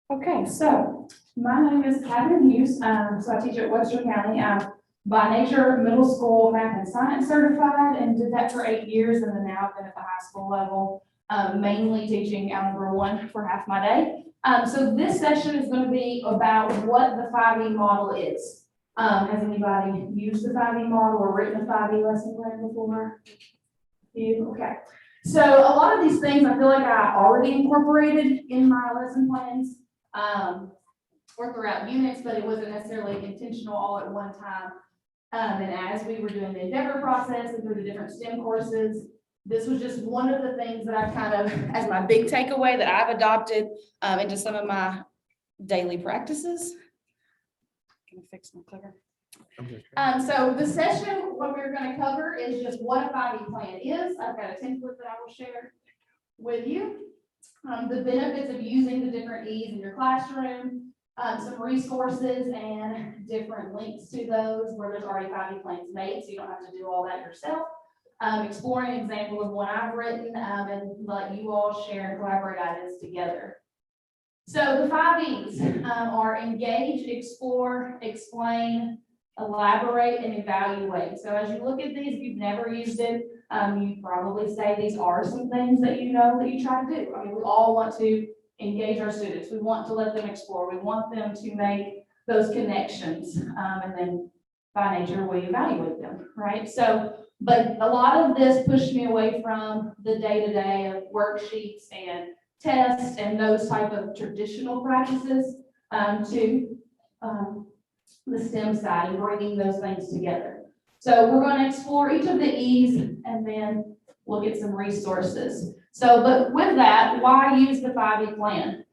Okay, so my name is Hughes. So I teach at Webster County. I'm by nature middle school math and science certified and did that for 8 years. And then now I've been at the high school level, mainly teaching Algebra 1 for half my day. So this session is going to be about what the 5E model is. Has anybody used the 5E model or written a 5E lesson plan before? You? Okay. So a lot of these things I feel like I already incorporated in my lesson plans. Or throughout units, but it wasn't necessarily intentional all at one time. And as we were doing the endeavor process and through the different STEM courses, this was just one of the things that I kind of, as my big takeaway that I've adopted into some of my daily practices. Can I fix my clicker? So the session, what we're going to cover is just what a 5E plan is. I've got a template that I will share with you. The benefits of using the different E's in your classroom, some resources and different links to those where there's already 5E plans made, so you don't have to do all that yourself. Exploring an example of one I've written and let you all share and collaborate ideas together. So the 5 E's are engage, explore, explain, elaborate, and evaluate. So as you look at these, if you've never used it, you probably say these are some things that you know that you try to do. I mean, we all want to engage our students. We want to let them explore. We want them to make those connections. And then by nature, we evaluate them, right? So, but a lot of this pushed me away from the day-to-day of worksheets and tests and those type of traditional practices to the STEM side and bringing those things together. So we're going to explore each of the E's and then look at some resources. So, but with that, why use the 5E plan?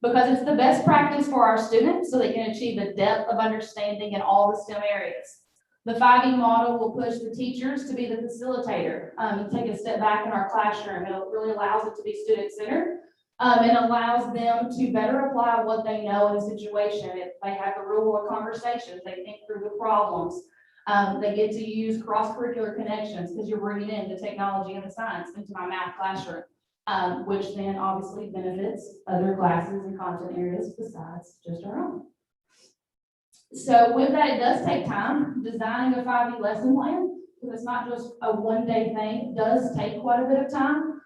Because it's the best practice for our students so they can achieve a depth of understanding in all the STEM areas. The 5E model will push the teachers to be the facilitator and take a step back in our classroom. It really allows it to be student-centered. And allows them to better apply what they know in a situation. If they have the real world conversations, they think through the problems. They get to use cross-curricular connections because you're bringing in the technology and the science into my math classroom, which then obviously benefits other classes and content areas besides just our own. So with that, it does take time. Designing a 5E lesson plan, because it's not just a one-day thing, it does take quite a bit of time.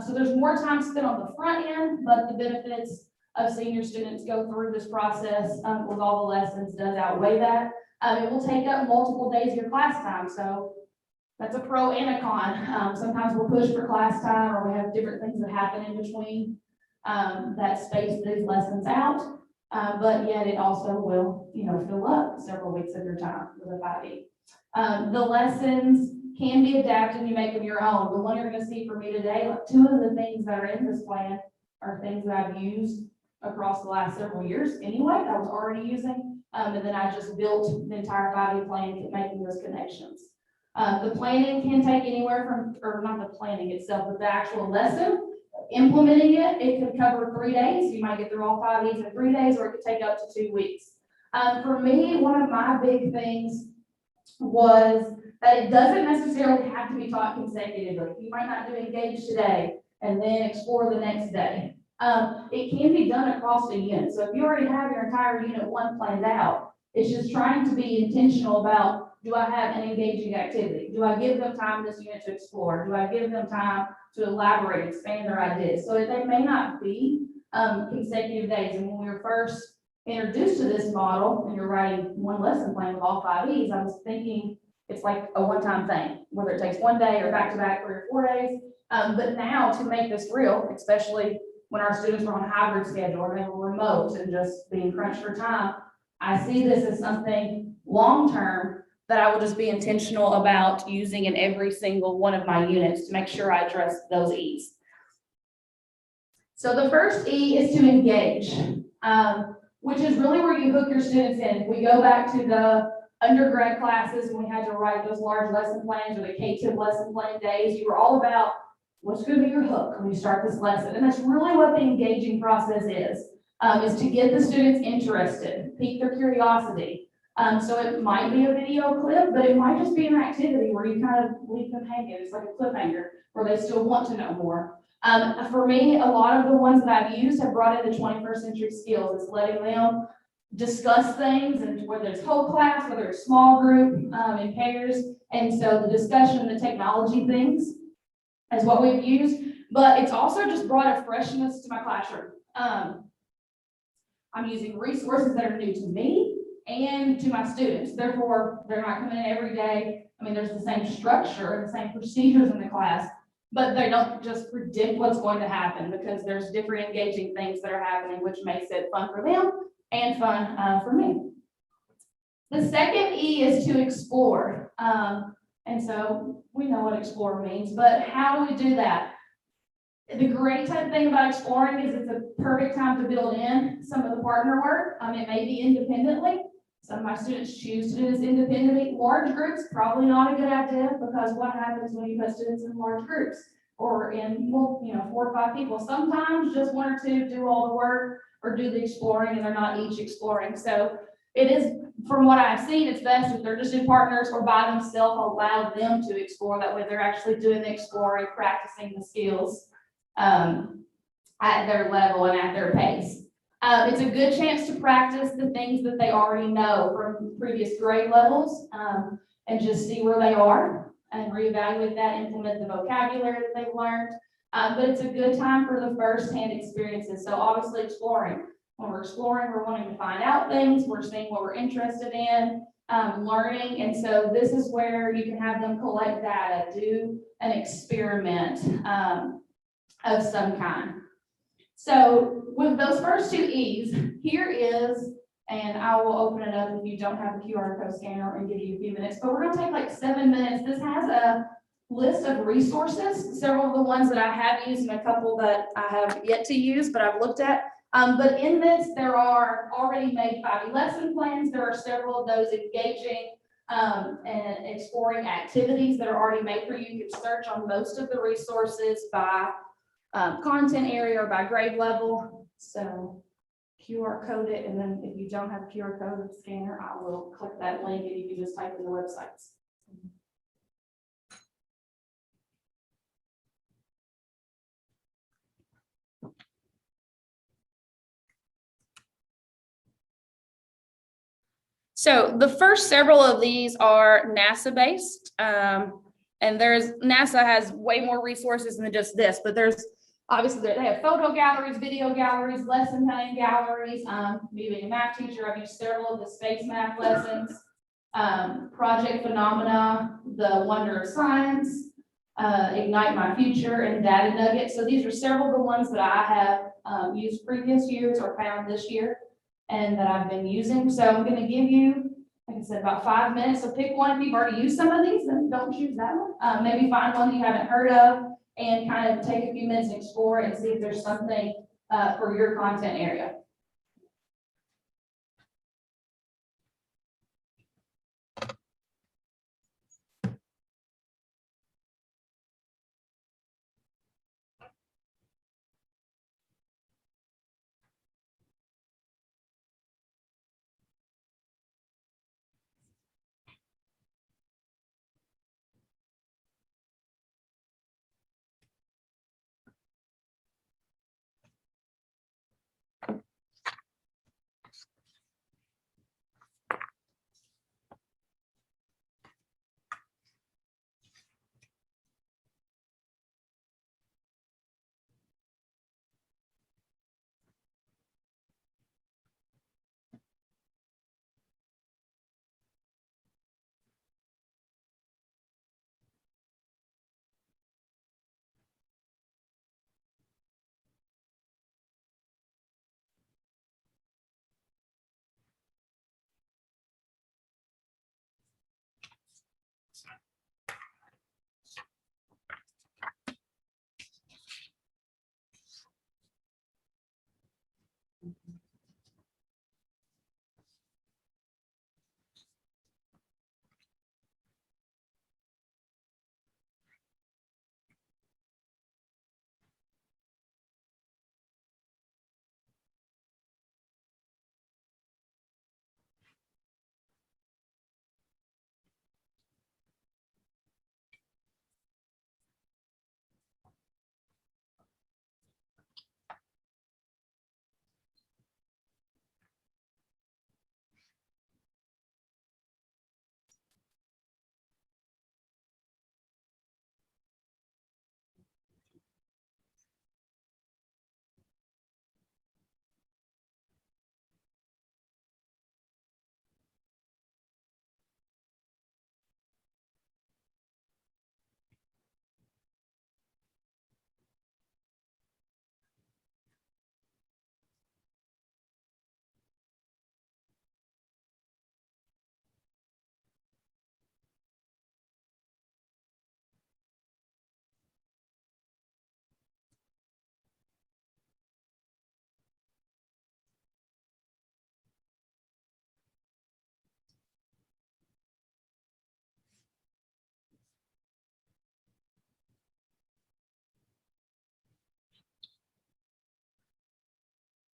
So there's more time spent on the front end, but the benefits of seeing students go through this process with all the lessons does outweigh that. It will take up multiple days of your class time, so that's a pro and a con. Sometimes we'll push for class time, or we have different things that happen in between that space these lessons out, but yet it also will, fill up several weeks of your time with a 5E. The lessons can be adapted and you make them your own. The one you're going to see from me today, like 2 of the things that are in this plan are things that I've used across the last several years anyway, that I was already using. And then I just built the entire 5E plan making those connections. The planning can take anywhere from, or not the planning itself, but the actual lesson, implementing it could cover 3 days. You might get through all 5 E's in 3 days, or it could take up to 2 weeks. For me, one of my big things was that it doesn't necessarily have to be taught consecutively. You might not do engage today and then explore the next day. It can be done across the unit. So if you already have your entire unit 1 planned out, it's just trying to be intentional about, do I have an engaging activity? Do I give them time in this unit to explore? Do I give them time to elaborate, expand their ideas? So they may not be consecutive days. And when we were first introduced to this model, and you're writing one lesson plan with all 5 E's, I was thinking, it's like a one-time thing, whether it takes 1 day or back-to-back 3 or 4 days. But now to make this real, especially when our students are on a hybrid schedule or they were remote and just being crunched for time, I see this as something long-term that I will just be intentional about using in every single one of my units to make sure I address those E's. So the first E is to engage, which is really where you hook your students in. If we go back to the undergrad classes, when we had to write those large lesson plans or the K-10 lesson plan days, you were all about what's going to be your hook when you start this lesson. And that's really what the engaging process is to get the students interested, pique their curiosity. So it might be a video clip, but it might just be an activity where you kind of leave them hanging. It's like a cliffhanger where they still want to know more. For me, a lot of the ones that I've used have brought in the 21st century skills. It's letting them discuss things, and whether it's whole class, whether it's small group, in pairs. And so the discussion and the technology things is what we've used, but it's also just brought a freshness to my classroom. I'm using resources that are new to me and to my students. Therefore, they're not coming in every day. I mean, there's the same structure and the same procedures in the class, but they don't just predict what's going to happen, because there's different engaging things that are happening, which makes it fun for them and fun for me. The second E is to explore. And so we know what explore means, but how do we do that? The great thing about exploring is it's a perfect time to build in some of the partner work. It may be independently. Some of my students choose to do this independently. Large groups, probably not a good idea, because what happens when you put students in large groups or in, well, 4 or 5 people? Sometimes just 1 or 2 do all the work or do the exploring, and they're not each exploring. So it is, from what I've seen, it's best if they're just in partners or by themselves. Allow them to explore. That way they're actually doing the exploring, practicing the skills at their level and at their pace. It's a good chance to practice the things that they already know from previous grade levels, and just see where they are and reevaluate that, implement the vocabulary that they've learned. But it's a good time for the first-hand experiences. So obviously exploring. When we're exploring, we're wanting to find out things, we're seeing what we're interested in, learning. And so this is where you can have them collect data, do an experiment of some kind. So with those first 2 E's, here is, and I will open it up if you don't have a QR code scanner and give you a few minutes, but we're going to take like 7 minutes. This has a list of resources, several of the ones that I have used and a couple that I have yet to use, but I've looked at. But in this, there are already made 5 lesson plans. There are several of those engaging and exploring activities that are already made for you. You can search on most of the resources by content area or by grade level. So QR code it, and then if you don't have a QR code scanner, I will click that link and you can just type in the websites. So the first several of these are NASA based, and NASA has way more resources than just this, but there's obviously they have photo galleries, video galleries, lesson planning galleries. Me being a math teacher, I've used several of the space math lessons, Project Phenomena, The Wonder of Science, Ignite My Future, and Data Nuggets. So these are several of the ones that I have used previous years or found this year and that I've been using. So I'm going to give you, like I said, about 5 minutes. So pick one. If you've already used some of these, then don't choose that one. Maybe find one that you haven't heard of and kind of take a few minutes and explore and see if there's something for your content area.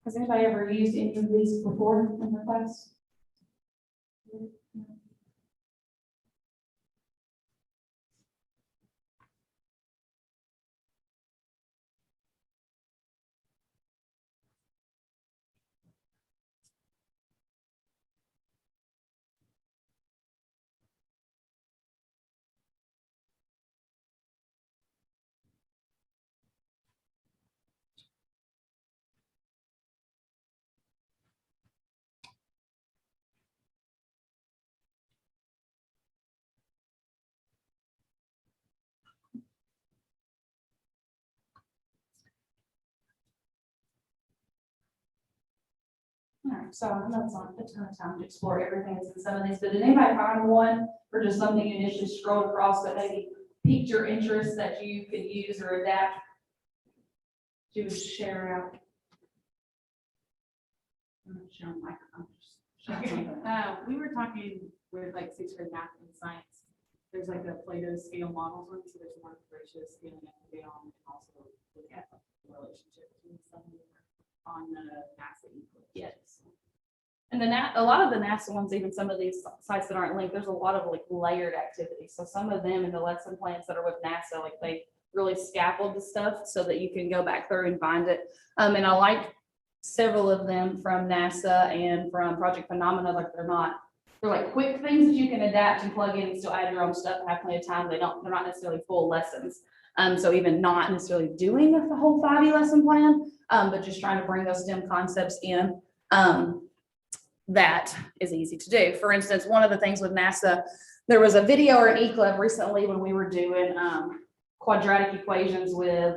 Has anybody ever used any of these before in their class? All right, so I know it's not a ton of time to explore everything that's in some of these, but did anybody find one or just something you initially scrolled across that maybe piqued your interest that you could use or adapt to share out? I'm not sure on microphone. We were talking with like sixth grade math and science. There's like a Plato scale models one, so there's one ratio scaling up and down, and also look at the relationship between some on the NASA equal. Yes. And a lot of the NASA ones, even some of these sites that aren't linked, there's a lot of like layered activities. So some of them in the lesson plans that are with NASA, like they really scaffold the stuff so that you can go back through and find it. And I like several of them from NASA and from Project Phenomena. Like they're like quick things that you can adapt and plug in and still add your own stuff and have plenty of time. They're not necessarily full lessons. So even not necessarily doing the whole 5E lesson plan, but just trying to bring those STEM concepts in. That is easy to do. For instance, one of the things with NASA, there was a video or an e-club recently when we were doing quadratic equations with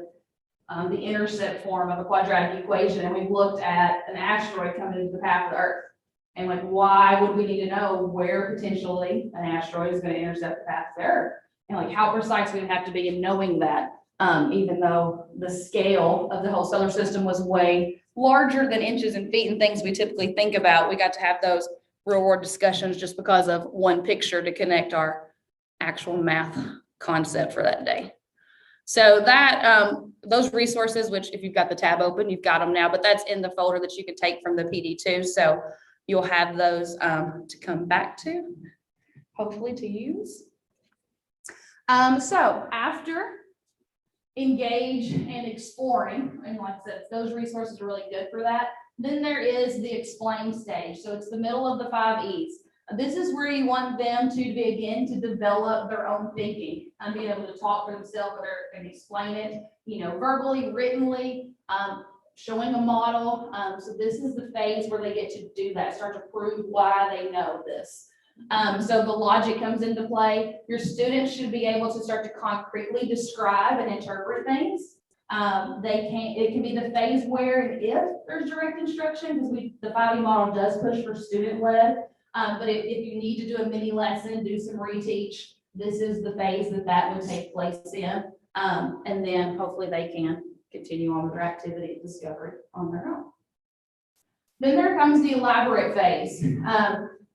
the intercept form of a quadratic equation, and we looked at an asteroid coming into the path of the Earth. And like, why would we need to know where potentially an asteroid is going to intercept the path of the Earth? And like how precise we would have to be in knowing that, even though the scale of the whole solar system was way larger than inches and feet and things we typically think about. We got to have those real world discussions just because of one picture to connect our actual math concept for that day. So that those resources, which if you've got the tab open, you've got them now, but that's in the folder that you can take from the PD2. So you'll have those to come back to, hopefully to use. So after engage and exploring, and like I said, those resources are really good for that. Then there is the explain stage. So it's the middle of the 5 E's. This is where you want them to begin to develop their own thinking and being able to talk for themselves and explain it, verbally, writtenly, showing a model. So this is the phase where they get to do that, start to prove why they know this. So the logic comes into play. Your students should be able to start to concretely describe and interpret things. It can be the phase where and if there's direct instruction, because the 5E model does push for student-led. But if you need to do a mini lesson, do some reteach, this is the phase that would take place in. And then hopefully they can continue on with their activity and discovery on their own. Then there comes the elaborate phase.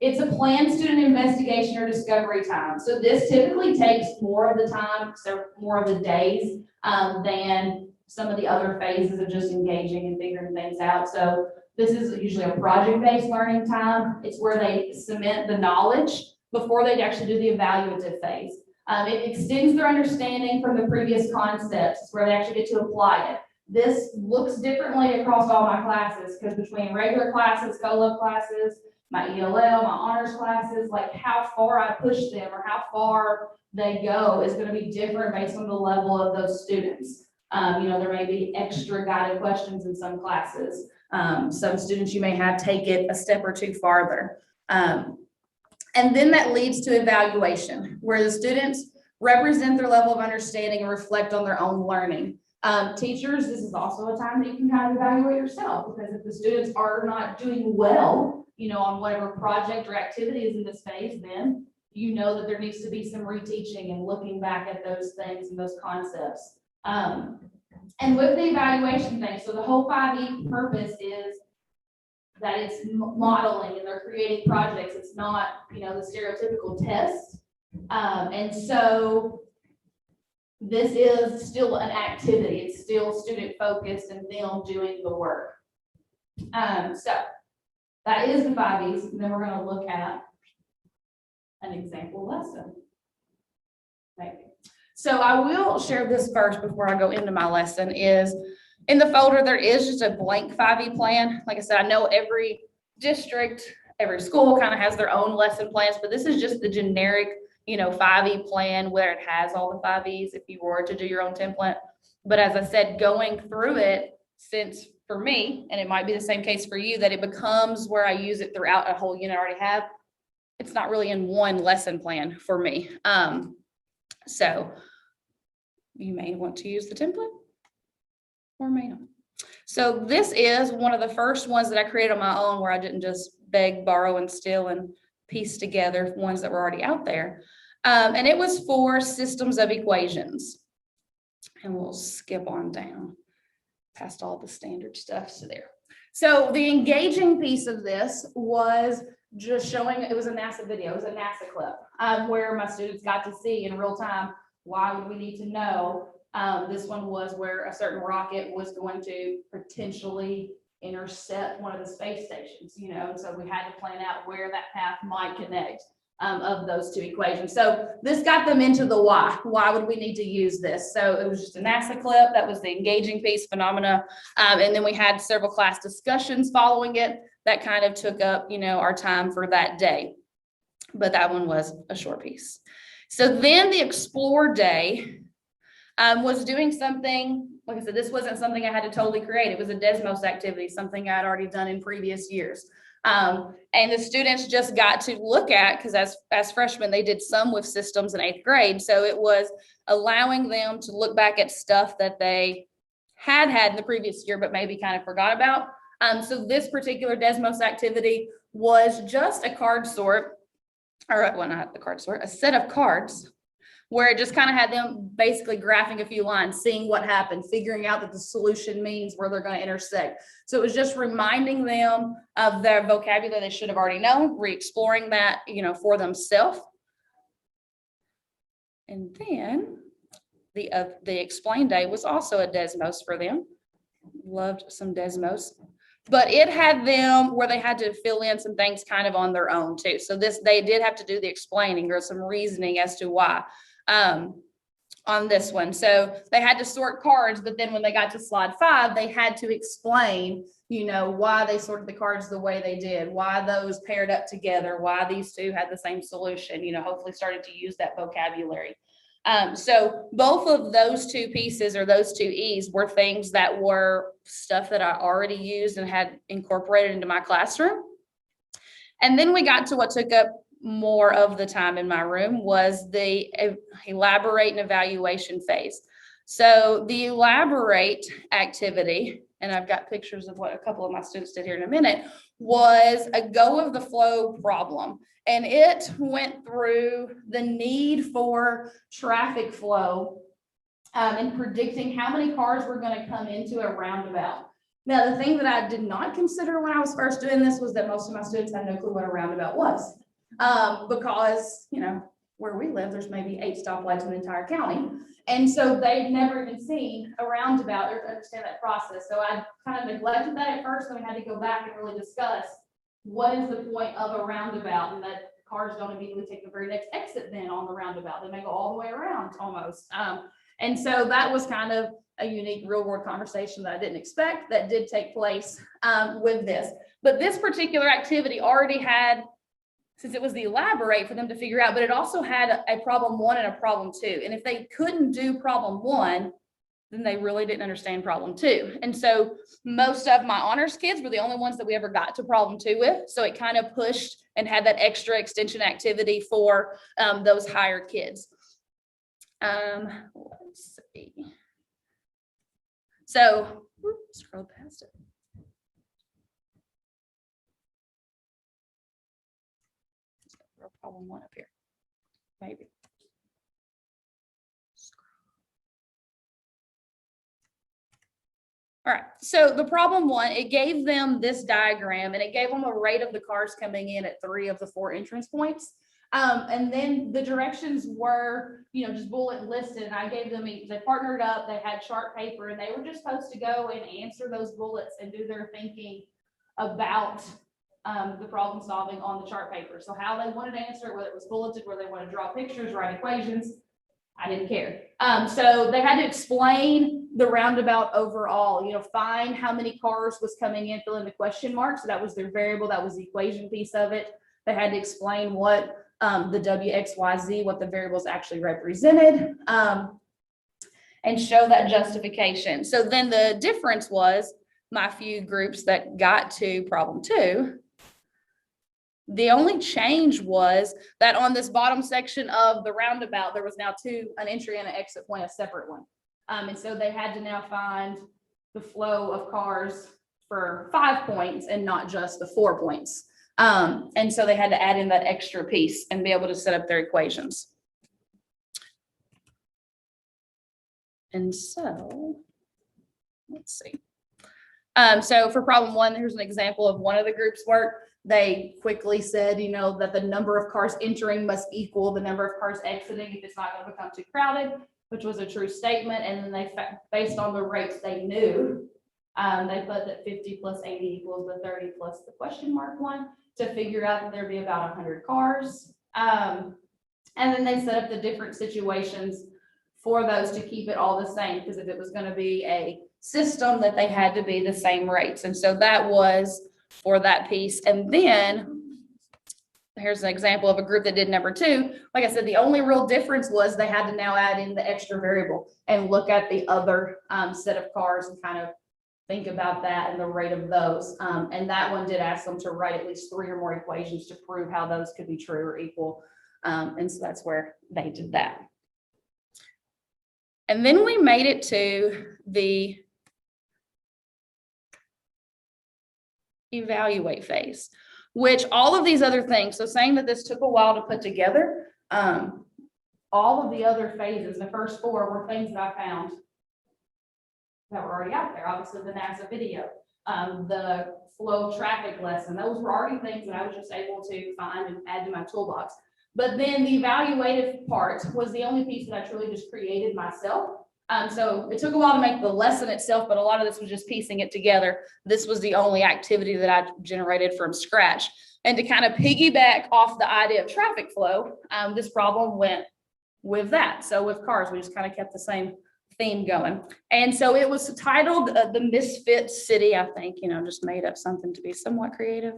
It's a planned student investigation or discovery time. So this typically takes more of the time, so more of the days than some of the other phases of just engaging and figuring things out. So this is usually a project-based learning time. It's where they cement the knowledge before they actually do the evaluative phase. It extends their understanding from the previous concepts. It's where they actually get to apply it. This looks differently across all my classes because between regular classes, co-lab classes, my ELL, my honors classes, like how far I push them or how far they go is going to be different based on the level of those students. There may be extra guided questions in some classes. Some students you may have take it a step or two farther. And then that leads to evaluation, where the students represent their level of understanding and reflect on their own learning. Teachers, this is also a time that you can kind of evaluate yourself, because if the students are not doing well, on whatever project or activity is in this phase, then you know that there needs to be some reteaching and looking back at those things and those concepts. And with the evaluation thing, so the whole 5E purpose is that it's modeling and they're creating projects. It's not, the stereotypical test. And so this is still an activity. It's still student focused and them doing the work. So that is the 5Es, and then we're gonna look at an example lesson. Maybe. So I will share this first before I go into my lesson. Is in the folder, there is just a blank 5E plan. Like I said, I know every district, every school kind of has their own lesson plans, but this is just the generic, 5E plan where it has all the 5Es if you were to do your own template. But as I said, going through it, since for me, and it might be the same case for you, that it becomes where I use it throughout a whole unit I already have, it's not really in one lesson plan for me. So you may want to use the template or may not. So this is one of the first ones that I created on my own, where I didn't just beg, borrow, and steal and piece together ones that were already out there. And it was for systems of equations. And we'll skip on down past all the standard stuff to there. So the engaging piece of this was just showing, it was a NASA video, it was a NASA clip, where my students got to see in real time, why would we need to know? This one was where a certain rocket was going to potentially intercept one of the space stations, and so we had to plan out where that path might connect of those two equations. So this got them into the why. Why would we need to use this? So it was just a NASA clip. That was the engaging piece, phenomena. And then we had several class discussions following it that kind of took up, our time for that day. But that one was a short piece. So then the Explore Day was doing something, like I said, this wasn't something I had to totally create. It was a Desmos activity, something I'd already done in previous years. And the students just got to look at, because as freshmen, they did some with systems in 8th grade. So it was allowing them to look back at stuff that they had in the previous year, but maybe kind of forgot about. So this particular Desmos activity was just a card sort, or well, not the card sort, a set of cards, where it just kind of had them basically graphing a few lines, seeing what happened, figuring out that the solution means where they're going to intersect. So it was just reminding them of their vocabulary they should have already known, re-exploring that, for themselves. And then the Explain Day was also a Desmos for them. Loved some Desmos. But it had them where they had to fill in some things kind of on their own too. So they did have to do the explaining or some reasoning as to why. On this one. So they had to sort cards, but then when they got to slide 5, they had to explain, why they sorted the cards the way they did, why those paired up together, why these two had the same solution, hopefully started to use that vocabulary. So both of those two pieces, or those two E's, were things that were stuff that I already used and had incorporated into my classroom. And then we got to what took up more of the time in my room, was the elaborate and evaluation phase. So the elaborate activity, and I've got pictures of what a couple of my students did here in a minute, was a go of the flow problem. And it went through the need for traffic flow and predicting how many cars were going to come into a roundabout. Now, the thing that I did not consider when I was first doing this was that most of my students had no clue what a roundabout was. Because, where we live, there's maybe 8 stoplights in the entire county. And so they've never even seen a roundabout or understand that process. So I kind of neglected that at first, and we had to go back and really discuss what is the point of a roundabout, and that cars don't immediately take the very next exit then on the roundabout. They may go all the way around almost. And so that was kind of a unique real world conversation that I didn't expect that did take place with this. But this particular activity already had, since it was the elaborate for them to figure out, but it also had a problem 1 and a problem 2. And if they couldn't do problem 1, then they really didn't understand problem 2. And so most of my honors kids were the only ones that we ever got to problem 2 with. So it kind of pushed and had that extra extension activity for those higher kids. Let's see. So scroll past it. Problem 1 up here, maybe. All right, so the problem 1, it gave them this diagram, and it gave them a rate of the cars coming in at 3 of the 4 entrance points. And then the directions were, just bullet listed. And I gave them, they partnered up, they had chart paper, and they were just supposed to go and answer those bullets and do their thinking about the problem solving on the chart paper. So how they wanted to answer it, whether it was bulleted, whether they want to draw pictures, write equations, I didn't care. So they had to explain the roundabout overall, find how many cars was coming in, fill in the question mark. So that was their variable, that was the equation piece of it. They had to explain what the WXYZ, what the variables actually represented, and show that justification. So then the difference was my few groups that got to problem 2, the only change was that on this bottom section of the roundabout, there was now an entry and an exit point, a separate one. And so they had to now find the flow of cars for 5 points and not just the 4 points. And so they had to add in that extra piece and be able to set up their equations. And so, let's see. So for problem 1, here's an example of one of the group's work. They quickly said, that the number of cars entering must equal the number of cars exiting if it's not going to become too crowded, which was a true statement. And then they, based on the rates they knew, they put that 50 plus 80 equals the 30 plus the question mark one to figure out that there'd be about 100 cars. And then they set up the different situations for those to keep it all the same, because if it was going to be a system, that they had to be the same rates. And so that was for that piece. And then here's an example of a group that did number 2. Like I said, the only real difference was they had to now add in the extra variable and look at the other set of cars and kind of think about that and the rate of those. And that one did ask them to write at least 3 or more equations to prove how those could be true or equal. And so that's where they did that. And then we made it to the evaluate phase, which all of these other things, so saying that this took a while to put together, all of the other phases, the first 4 were things that I found that were already out there. Obviously the NASA video, the flow traffic lesson, those were already things that I was just able to find and add to my toolbox. But then the evaluative part was the only piece that I truly just created myself. So it took a while to make the lesson itself, but a lot of this was just piecing it together. This was the only activity that I generated from scratch. And to kind of piggyback off the idea of traffic flow, this problem went with that. So with cars, we just kind of kept the same theme going. And so it was titled The Misfit City, I think, just made up something to be somewhat creative.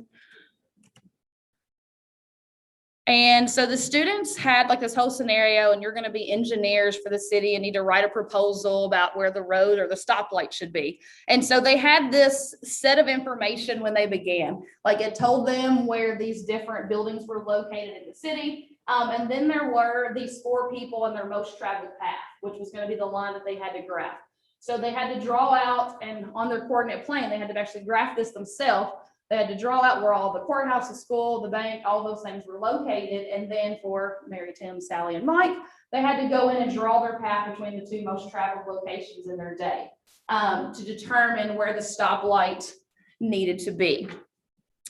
And so the students had like this whole scenario, and you're going to be engineers for the city and need to write a proposal about where the road or the stoplight should be. And so they had this set of information when they began, like it told them where these different buildings were located in the city. And then there were these 4 people on their most traveled path, which was going to be the line that they had to graph. So they had to draw out, and on their coordinate plane, they had to actually graph this themselves. They had to draw out where all the courthouse, the school, the bank, all those things were located. And then for Mary, Tim, Sally, and Mike, they had to go in and draw their path between the 2 most traveled locations in their day to determine where the stoplight needed to be.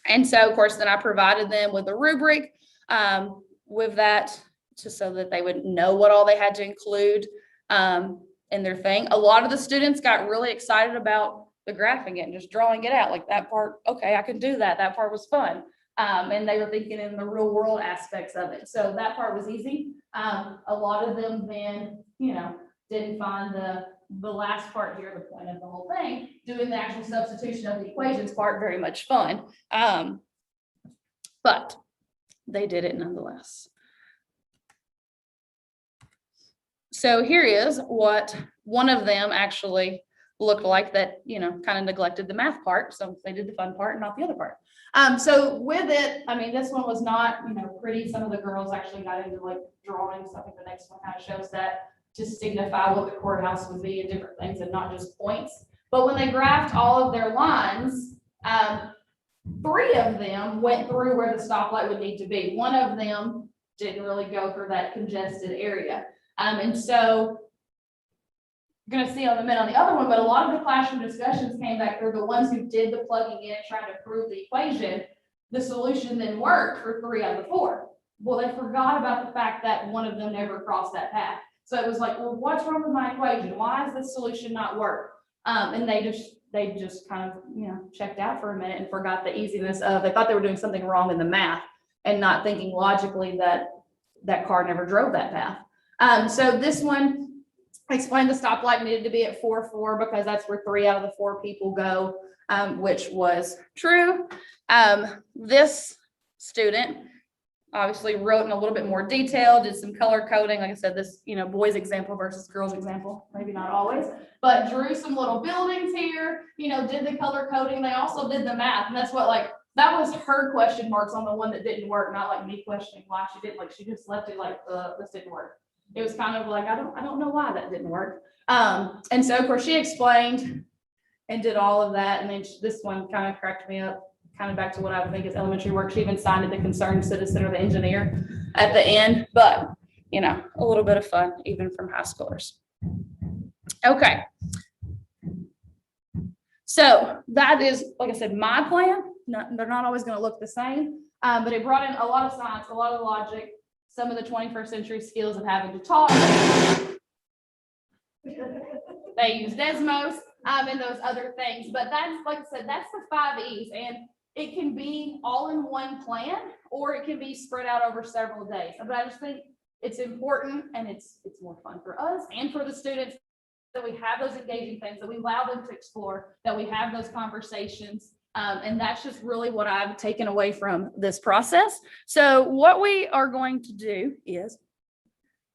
And so, of course, then I provided them with a rubric with that, just so that they would know what all they had to include in their thing. A lot of the students got really excited about the graphing it and just drawing it out, like that part, okay, I can do that. That part was fun. And they were thinking in the real world aspects of it. So that part was easy. A lot of them then, didn't find the last part here, the point of the whole thing, doing the actual substitution of the equations part very much fun. But they did it nonetheless. So here is what one of them actually looked like that, kind of neglected the math part. So they did the fun part and not the other part. So with it, this one was not, pretty. Some of the girls actually got into like drawing. So I think the next one kind of shows that to signify what the courthouse would be and different things and not just points. But when they graphed all of their lines, 3 of them went through where the stoplight would need to be. One of them didn't really go for that congested area. And so you're going to see on the other one, but a lot of the classroom discussions came back through the ones who did the plugging in, trying to prove the equation. The solution then worked for 3 out of the 4. Well, they forgot about the fact that one of them never crossed that path. So it was like, well, what's wrong with my equation? Why does this solution not work? And they just kind of, checked out for a minute and forgot the easiness of, they thought they were doing something wrong in the math and not thinking logically that that car never drove that path. So this one, I explained the stoplight needed to be at 4-4 because that's where 3 out of the 4 people go, which was true. This student obviously wrote in a little bit more detail, did some color coding. Like I said, this, boys example versus girls example, maybe not always, but drew some little buildings here, did the color coding. They also did the math. And that's what, that was her question marks on the one that didn't work, not like me questioning why she didn't, she just left it like, this didn't work. It was kind of like, I don't know why that didn't work. And so of course she explained and did all of that. And then this one kind of cracked me up, kind of back to what I would think is elementary work. She even signed it, the concerned citizen or the engineer at the end, but a little bit of fun even from high schoolers. Okay. So that is, like I said, my plan. They're not always going to look the same, but it brought in a lot of science, a lot of logic, some of the 21st century skills of having to talk. They use Desmos and those other things, but that's, like I said, that's the 5 E's, and it can be all in one plan, or it can be spread out over several days. But I just think it's important, and it's more fun for us and for the students that we have those engaging things, that we allow them to explore, that we have those conversations. And that's just really what I've taken away from this process. So what we are going to do is,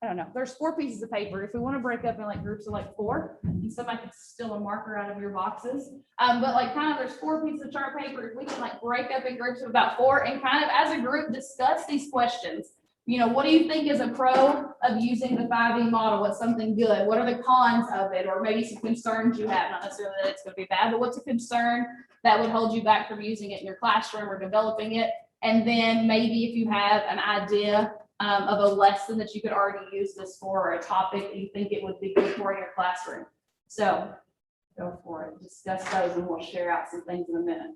I don't know, there's 4 pieces of paper. If we want to break up in groups of 4, and somebody could steal a marker out of your boxes. But kind of there's 4 pieces of chart paper. If we can break up in groups of about 4 and kind of as a group discuss these questions. What do you think is a pro of using the 5E model? What's something good? What are the cons of it? Or maybe some concerns you have, not necessarily that it's going to be bad, but what's a concern that would hold you back from using it in your classroom or developing it? And then maybe if you have an idea of a lesson that you could already use this for, or a topic that you think it would be good for in your classroom. So go for it, discuss those, and we'll share out some things in a minute.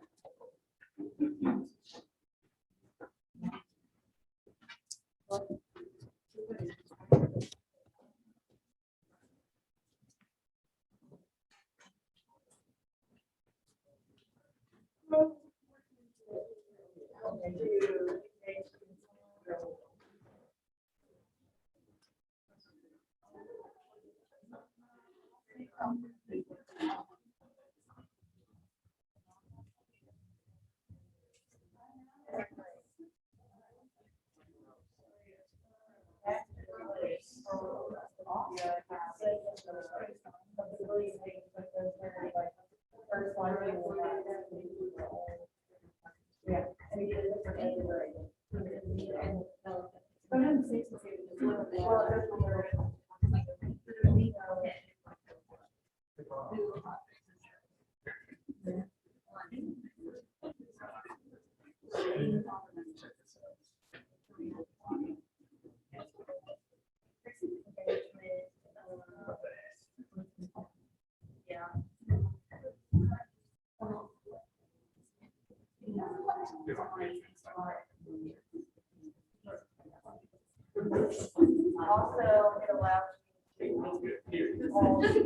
Also, it allows you to all see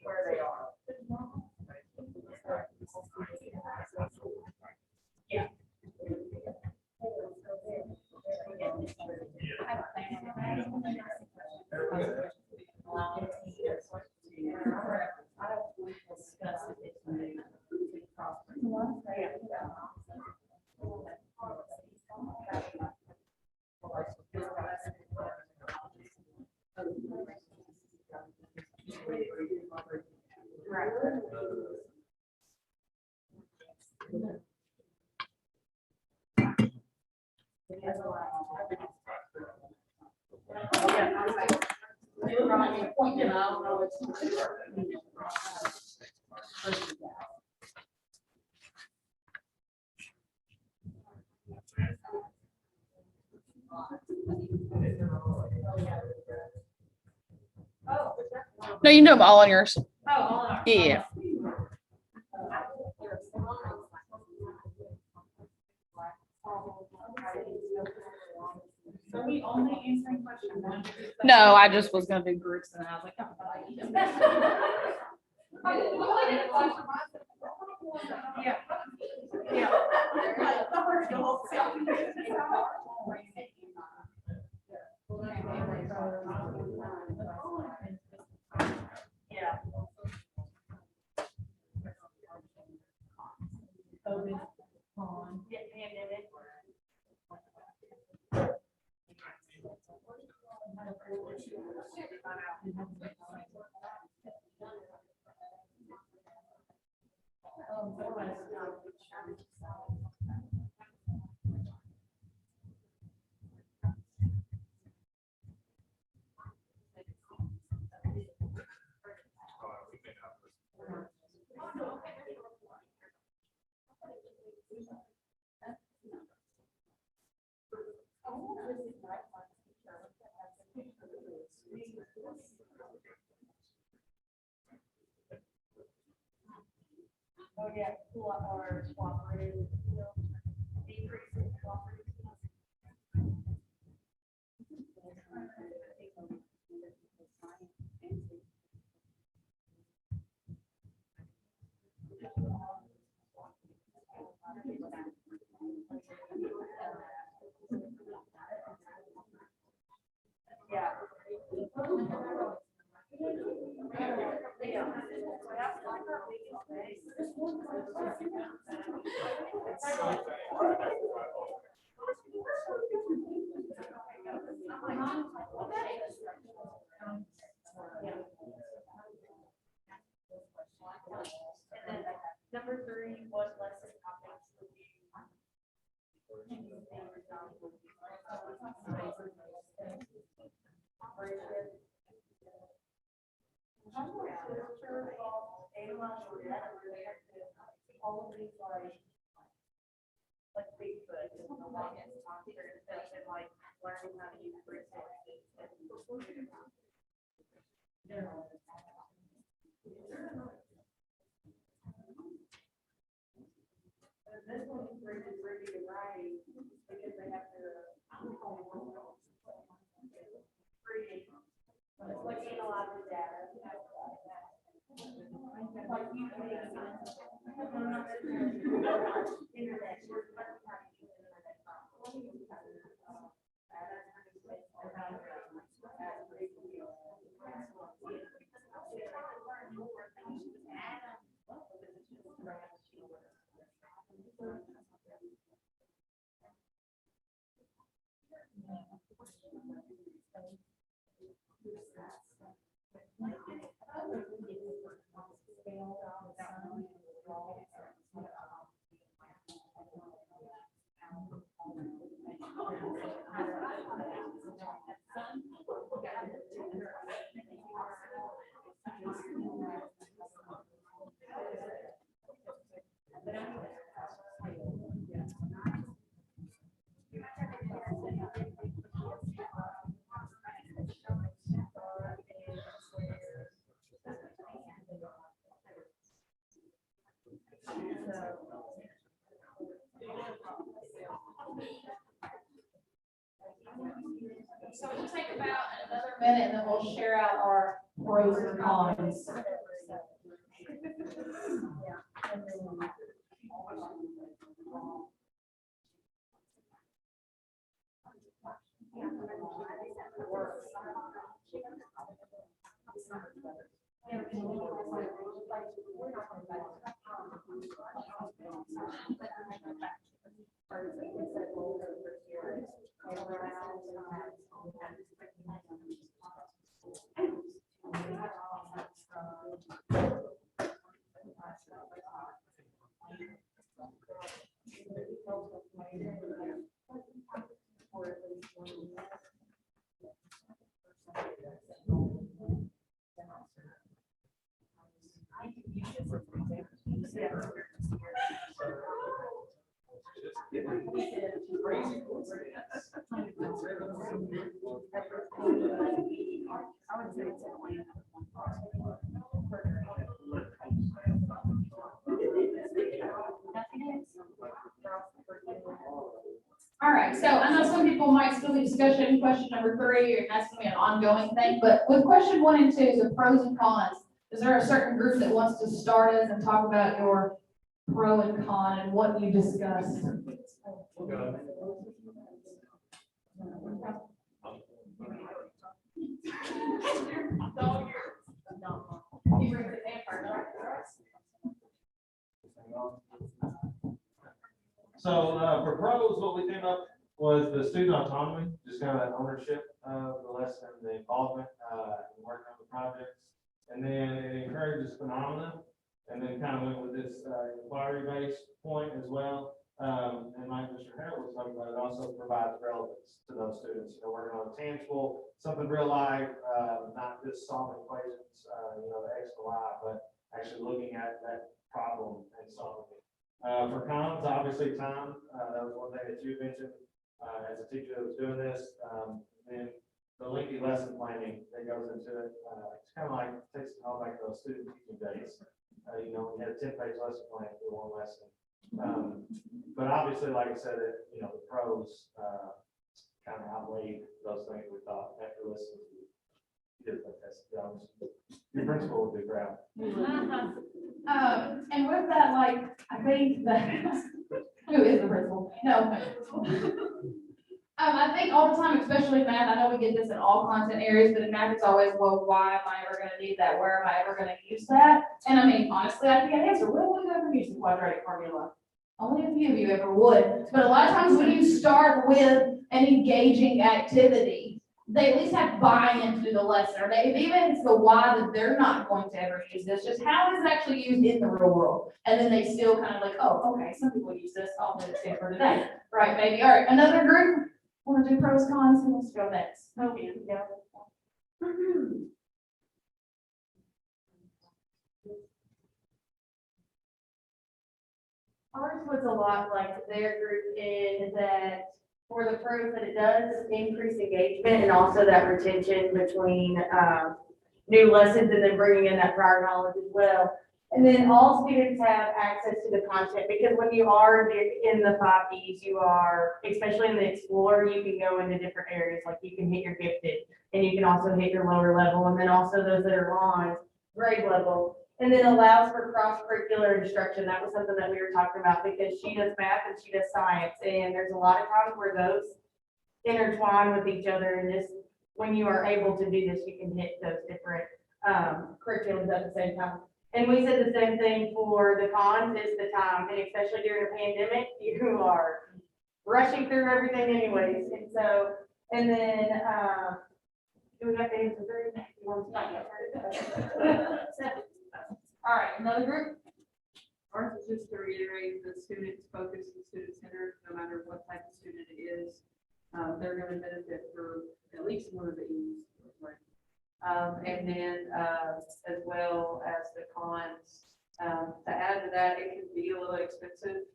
where they are. Yeah. No, you can do them all on yours. Yeah. Are we only answering question 1? No, I just was going to do groups, and I was like, oh, Yeah. Yeah. Yeah. Oh, yeah, cooperative, decrease in cooperative. Yeah. And then number 3, what lesson topics would you? All of these like Bigfoot and the longest talker stuff and like learning how to use resources. This one is ready to write because they have to read. It's like analyzing data. Like you can internet. So we'll take about another minute and then we'll share out our pros and cons. All right, so I know some people might still be discussing question number 3, and that's gonna be an ongoing thing, but with question 1 and 2, the pros and cons, Is there a certain group that wants to start us and talk about your pro and con and what you discussed? So for pros, what we came up was the student autonomy, just kind of that ownership of the lesson, the involvement in working on the projects. And then it encourages phenomena, and then kind of went with this inquiry-based point as well. And like Mr. Harold was talking about, it also provides relevance to those students. You know, working on a tangible, something real life, not just solving equations, the X and Y, but actually looking at that problem and solving it. For cons, obviously time, that was one thing that you mentioned as a teacher that was doing this. Then the lengthy lesson planning that goes into it, it's kind of like, takes all like those student teaching days. We had a 10-page lesson plan for one lesson. But obviously, like I said, the pros kind of outweighed those things we thought after listening to you. You did a fantastic job. Your principal would be proud. And with that, I think that, who is the principal? No. I think all the time, especially in math, I know we get this in all content areas, but in math, it's always, well, why am I ever going to need that? Where am I ever going to use that? And I mean, honestly, I can't answer. When would you ever use the quadratic formula? Only a few of you ever would. But a lot of times when you start with an engaging activity, they at least have buy-in to the lesson, or even if it's the why that they're not going to ever use this, just how is it actually used in the real world? And then they still kind of like, oh, okay, some people use this, I'll do it for today. Right, maybe. All right, another group, want to do pros, cons, who wants to go next? Okay, yeah. Ours was a lot like their group in that for the pros that it does increase engagement and also that retention between new lessons and then bringing in that prior knowledge as well. And then all students have access to the content because when you are in the 5Ds, you are, especially in the Explorer, you can go into different areas. Like you can hit your gifted and you can also hit your lower level. And then also those that are on grade level. And then allows for cross-curricular instruction. That was something that we were talking about because she does math and she does science. And there's a lot of times where those intertwine with each other. And just when you are able to do this, you can hit those different curriculums at the same time. And we said the same thing for the cons is the time. And especially during a pandemic, you are rushing through everything anyways. And so, and then, do we have to answer very next? Not yet. All right, another group? Ours is just to reiterate, the student's focus and student centered, no matter what type of student it is, they're going to benefit for at least one of the E's. And then as well as the cons, to add to that, it can be a little expensive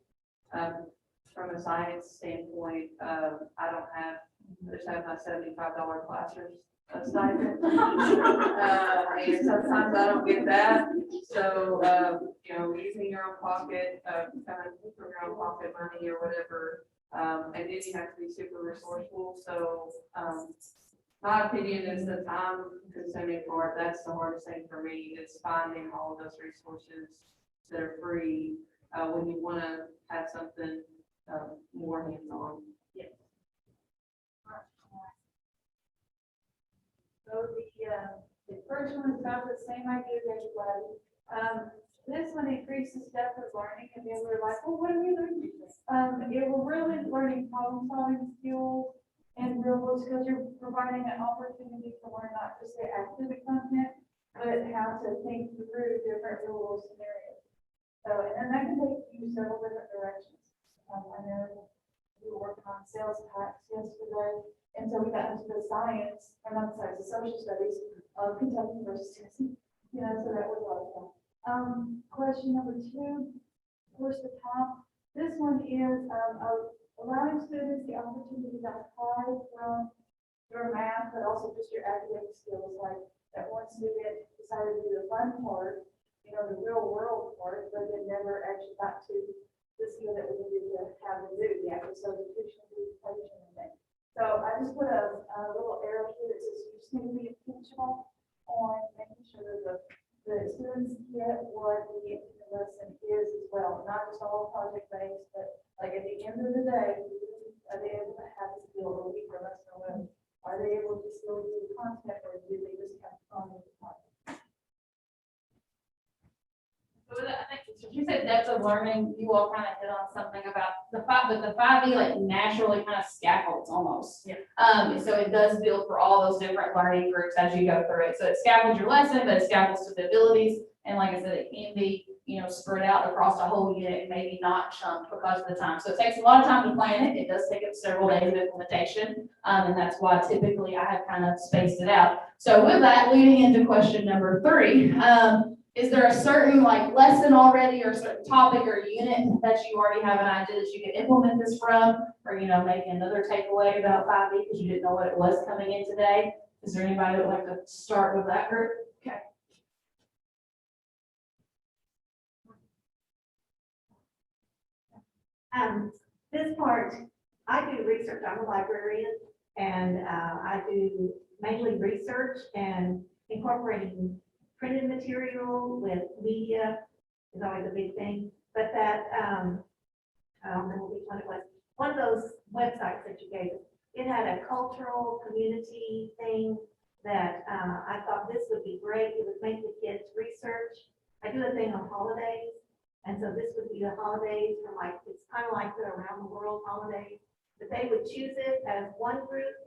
from a science standpoint. I just have my $75 classroom stipend. And sometimes I don't get that. So, using your own pocket, kind of from your own pocket money or whatever. And then you have to be super resourceful. So, my opinion is the time consuming part, that's the hardest thing for me, is finding all of those resources that are free when you want to have something more hands-on. So the first one is about the same idea as everybody. This one increases depth of learning, and then we're like, well, what are we learning? It will really learning problem solving skills and real world skills. You're providing an opportunity to learn not just the academic content, but how to think through different real world scenarios. So, and that can take you several different directions. I know we were working on sales tax yesterday. And so we got into the science, or not science, the social studies of Kentucky versus Tennessee. So that was a lot of fun. Question number 2, of course, the top. This one is allowing students the opportunity to apply from your math, but also just your academic skills. Like that one student decided to do the fun part, the real world part, but then never actually got to the skill that we needed to have them do, the actual substitution, equation, and things. So I just put a little arrow here that says you just need to be intentional on making sure that the the students get what the lesson is as well, not just all project-based, but like at the end of the day, are they able to have a skill or week or lesson or whatever? Are they able to still do content or do they just have fun with the project? So with that, I think, since you said depth of learning, you all kind of hit on something about the five, but the 5E like naturally kind of scaffolds almost. Yeah. So it does build for all those different learning groups as you go through it. So it scaffolds your lesson, but it scaffolds to the abilities. And like I said, it can be, spread out across a whole unit, maybe not chunked because of the time. So it takes a lot of time to plan it. It does take up several days of implementation. And that's why typically I have kind of spaced it out. So with that, leading into question number 3, is there a certain like lesson already or certain topic or unit that you already have an idea that you can implement this from? Or, maybe another takeaway about 5E because you didn't know what it was coming in today? Is there anybody that would like to start with that group? Okay. This part, I do research, I'm a librarian, and I do mainly research and incorporating printed material with media is always a big thing. But that, I don't remember which one it was, one of those websites that you gave us, it had a cultural community thing that I thought this would be great. It would make the kids research. I do a thing on holidays. And so this would be the holidays for it's kind of like the around the world holidays, but they would choose it as one group,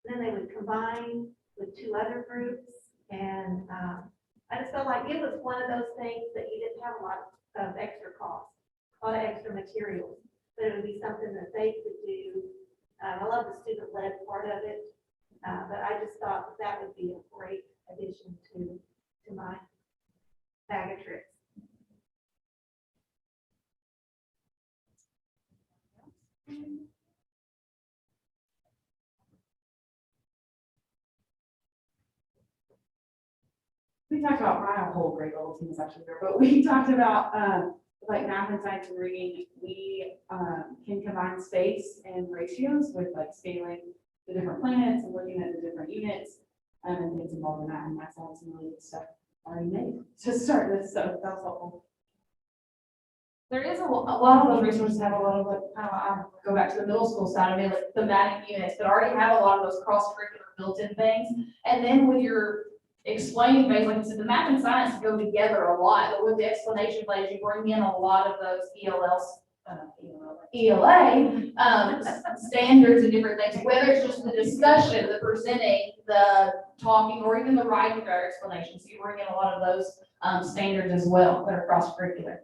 then they would combine with 2 other groups. And I just felt like it was one of those things that you didn't have a lot of extra cost, a lot of extra materials, but it would be something that they could do. I love the student-led part of it, but I just thought that would be a great addition to my bag of tricks. We talked about, my whole grade level team is actually here, but we talked about, like math and science and reading, we, can combine space and ratios with like scaling the different planets and looking at the different units, and things involved in that, and that's all some really good stuff already made to start this, so that was helpful. There is a lot of those resources have a lot of, like, I go back to the middle school side of it, like thematic units that already have a lot of those cross-curricular built-in things. And then with your explaining phase, like I said, the math and science go together a lot, but with the explanation phase, you bring in a lot of those ELA standards and different things, whether it's just the discussion, the presenting, the talking, or even the writing of our explanations. So you bring in a lot of those standards as well that are cross-curricular.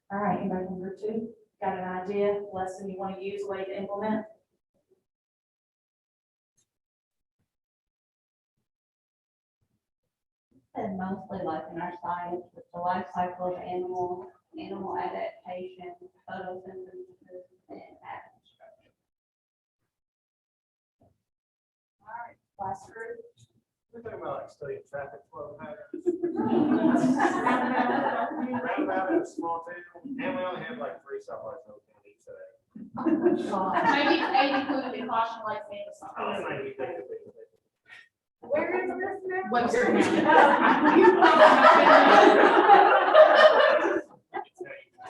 All right, anybody from group 2? Got an idea, lesson you want to use, way to implement? And mostly like in our science, with the life cycle of animal adaptation, photosynthesis, and atom structure. All right, last group. We're talking about like studying traffic flow patterns. Roundabout in a small town, and we only have like 3 stoplights in Oak County today. Maybe including the caution lights and the sign. Oh, it might be big. Where is this now? Webster County.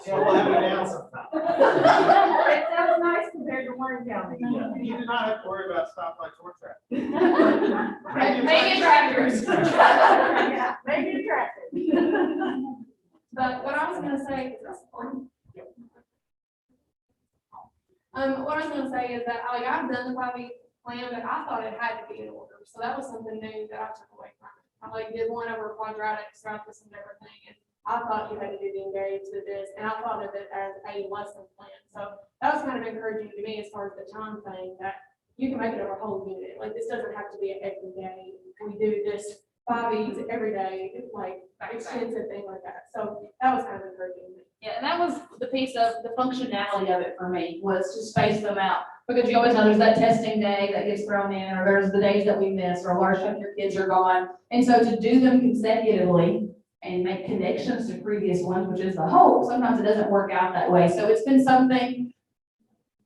Yeah, we'll have you down sometime. It sounds nice compared to Warren County. Yeah, you do not have to worry about stoplights or traffic. Maybe tractors. Yeah, maybe attractive. But what I was gonna say is, what I was gonna say is that, like, I've done the 5E plan, but I thought it had to be in order. So that was something new that I took away from it. I like did one over quadratics, throughout this and everything, and I thought you had to do the engage to this, and I thought of it as a lesson plan. So that was kind of encouraging to me as far as the time thing, that you can make it over a whole unit. Like, this doesn't have to be an every day. We do this 5Es every day, like extensive thing like that. So that was kind of encouraging. Yeah, and that was the piece of the functionality of it for me, was to space them out. Because you always know there's that testing day that gets thrown in, or there's the days that we miss, or a large chunk of your kids are gone. And so to do them consecutively and make connections to previous ones, which is the hope, sometimes it doesn't work out that way. So it's been something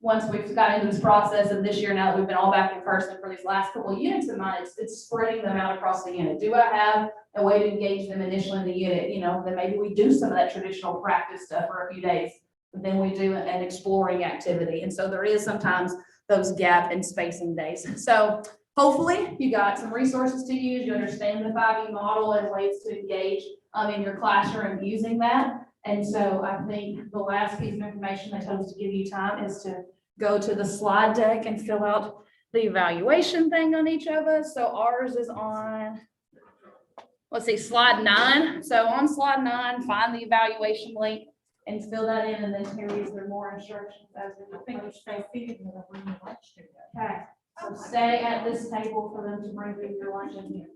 once we've got into this process of this year, now that we've been all back in person for these last couple of units of mine, it's spreading them out across the unit. Do I have a way to engage them initially in the unit? You know, then maybe we do some of that traditional practice stuff for a few days, but then we do an exploring activity. And so there is sometimes those gap and spacing days. So hopefully you got some resources to use. You understand the 5E model and ways to engage in your classroom using that. And so I think the last piece of information they told us to give you time is to go to the slide deck and fill out the evaluation thing on each of us. So ours is on, let's see, slide 9. So on slide 9, find the evaluation link and fill that in, and then Terry, is there more instructions as we I think we should say feed them, bring the lunch to them. Okay, so stay at this table for them to bring you your lunch in here.